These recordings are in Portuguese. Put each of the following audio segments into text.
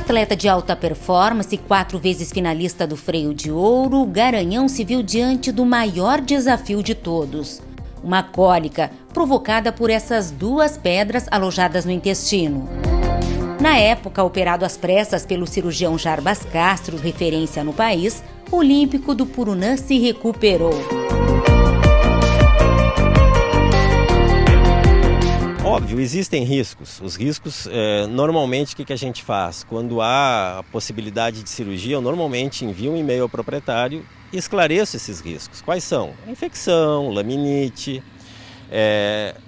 Atleta de alta performance, 4 vezes finalista do Freio de Ouro, o Garanhão se viu diante do maior desafio de todos. Uma cólica provocada por essas 2 pedras alojadas no intestino. Na época, operado às pressas pelo cirurgião Jarbas Castro, referência no país, o olímpico do Purunã se recuperou. Óbvio, existem riscos. Os riscos, normalmente, o que a gente faz? Quando há a possibilidade de cirurgia, eu normalmente envio um e-mail ao proprietário e esclareço esses riscos. Quais são? Infecção, laminite,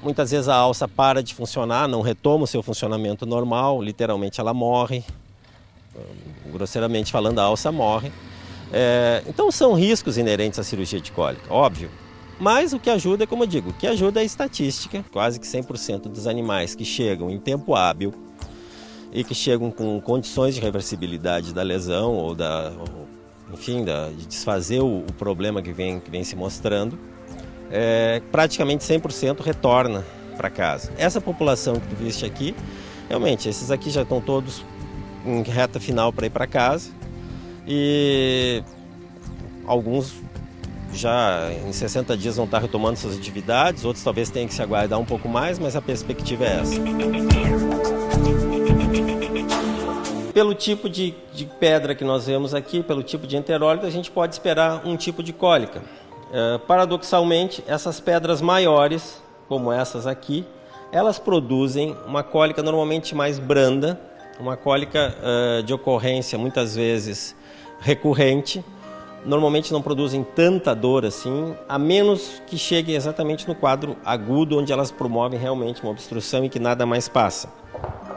muitas vezes a alça para de funcionar, não retoma o seu funcionamento normal, literalmente ela morre. Grosseiramente falando, a alça morre. Então são riscos inerentes à cirurgia de cólica, óbvio. Mas o que ajuda, como eu digo, o que ajuda é a estatística. Quase que 100% dos animais que chegam em tempo hábil e que chegam com condições de reversibilidade da lesão ou de desfazer o problema que vem se mostrando, praticamente 100% retorna para casa. Essa população que tu viste aqui, realmente, esses aqui já estão todos em reta final para ir para casa e alguns já em 60 dias vão estar retomando suas atividades, outros talvez tenham que se aguardar um pouco mais, mas a perspectiva é essa. Pelo tipo de pedra que nós vemos aqui, pelo tipo de enterólito, a gente pode esperar um tipo de cólica. Paradoxalmente, essas pedras maiores, como essas aqui, elas produzem uma cólica normalmente mais branda, uma cólica de ocorrência muitas vezes recorrente. Normalmente não produzem tanta dor assim, a menos que cheguem exatamente no quadro agudo, onde elas promovem realmente uma obstrução e que nada mais passa.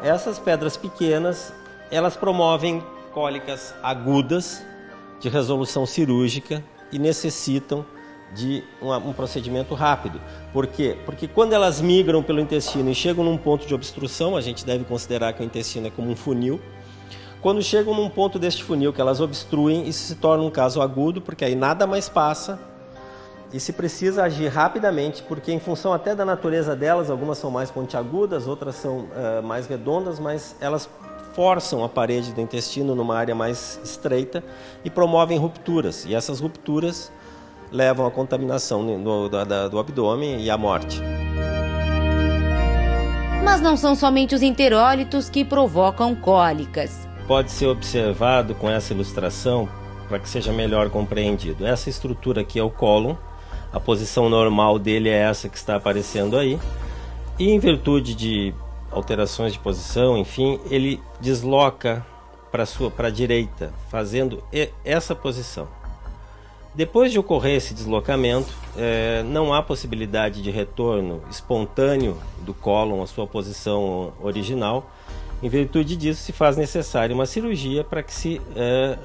Essas pedras pequenas, elas promovem cólicas agudas, de resolução cirúrgica e necessitam de um procedimento rápido. Por quê? Porque quando elas migram pelo intestino e chegam num ponto de obstrução, a gente deve considerar que o intestino é como um funil. Quando chegam num ponto deste funil que elas obstruem, isso se torna um caso agudo, porque aí nada mais passa e se precisa agir rapidamente, porque em função até da natureza delas, algumas são mais pontiagudas, outras são mais redondas, mas elas forçam a parede do intestino numa área mais estreita e promovem rupturas. E essas rupturas levam à contaminação do abdômen e à morte. Mas não são somente os enterólitos que provocam cólicas. Pode ser observado com essa ilustração para que seja melhor compreendido. Essa estrutura aqui é o cólon, a posição normal dele é essa que está aparecendo aí, e em virtude de alterações de posição, enfim, ele desloca para a direita, fazendo essa posição. Depois de ocorrer esse deslocamento, não há possibilidade de retorno espontâneo do cólon à sua posição original. Em virtude disso, se faz necessária uma cirurgia para que se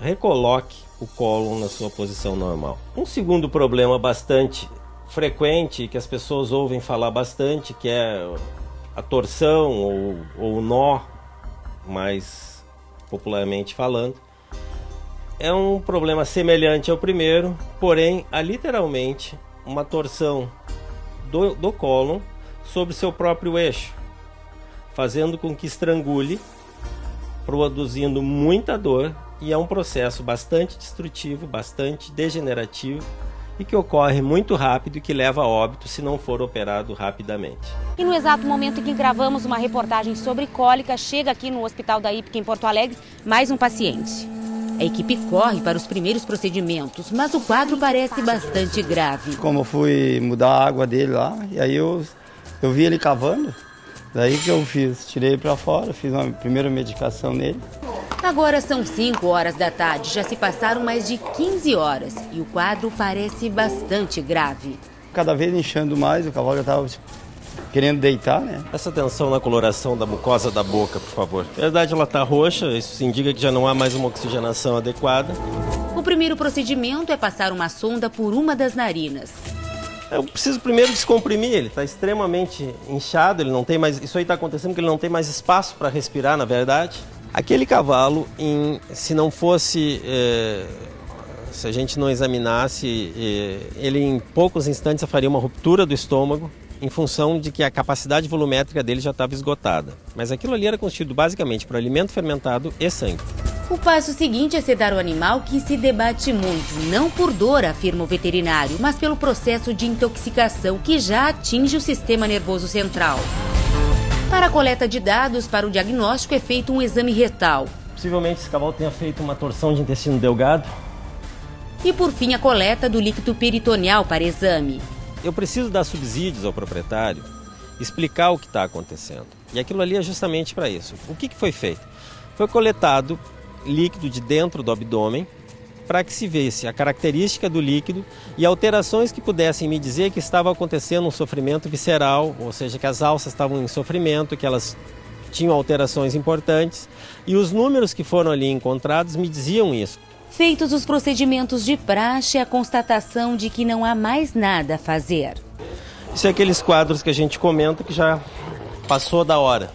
recoloque o cólon na sua posição normal. Um segundo problema bastante frequente, que as pessoas ouvem falar bastante, que é a torção ou o nó, mais popularmente falando, é um problema semelhante ao primeiro, porém há literalmente uma torção do cólon sobre seu próprio eixo, fazendo com que estrangule, produzindo muita dor, e é um processo bastante destrutivo, bastante degenerativo e que ocorre muito rápido e que leva a óbito se não for operado rapidamente. E no exato momento em que gravamos uma reportagem sobre cólica, chega aqui no Hospital da IPIC em Porto Alegre mais um paciente. A equipe corre para os primeiros procedimentos, mas o quadro parece bastante grave. Como eu fui mudar a água dele lá, e aí eu vi ele cavando, daí que eu fiz, tirei para fora, fiz uma primeira medicação nele. Agora são 5 horas da tarde, já se passaram mais de 15 horas e o quadro parece bastante grave. Cada vez inchando mais, o cavalo já estava querendo deitar, né? Presta atenção na coloração da mucosa da boca, por favor. Na verdade, ela está roxa, isso indica que já não há mais uma oxigenação adequada. O primeiro procedimento é passar uma sonda por uma das narinas. Eu preciso primeiro descomprimir ele, está extremamente inchado, ele não tem mais. Isso aí está acontecendo porque ele não tem mais espaço para respirar, na verdade. Aquele cavalo, se não fosse, se a gente não examinasse, ele em poucos instantes faria uma ruptura do estômago em função de que a capacidade volumétrica dele já estava esgotada. Mas aquilo ali era constituído basicamente por alimento fermentado e sangue. O passo seguinte é sedar o animal, que se debate muito, não por dor, afirma o veterinário, mas pelo processo de intoxicação que já atinge o sistema nervoso central. Para a coleta de dados para o diagnóstico é feito um exame retal. Possivelmente esse cavalo tenha feito uma torção de intestino delgado. E por fim a coleta do líquido peritoneal para exame. Eu preciso dar subsídios ao proprietário, explicar o que está acontecendo. E aquilo ali é justamente para isso. O que foi feito? Foi coletado líquido de dentro do abdômen para que se visse a característica do líquido e alterações que pudessem me dizer que estava acontecendo um sofrimento visceral, ou seja, que as alças estavam em sofrimento, que elas tinham alterações importantes. E os números que foram ali encontrados me diziam isso. Feitos os procedimentos de praxe, a constatação de que não há mais nada a fazer. Isso é aqueles quadros que a gente comenta que já passou da hora.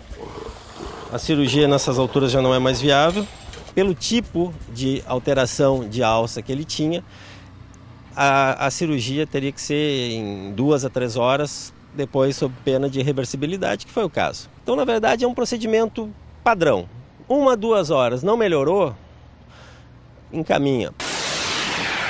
A cirurgia nessas alturas já não é mais viável. Pelo tipo de alteração de alça que ele tinha, a cirurgia teria que ser em 2 a 3 horas, depois sob pena de irreversibilidade, que foi o caso. Então, na verdade, é um procedimento padrão. 1 a 2 horas, não melhorou? Encaminha.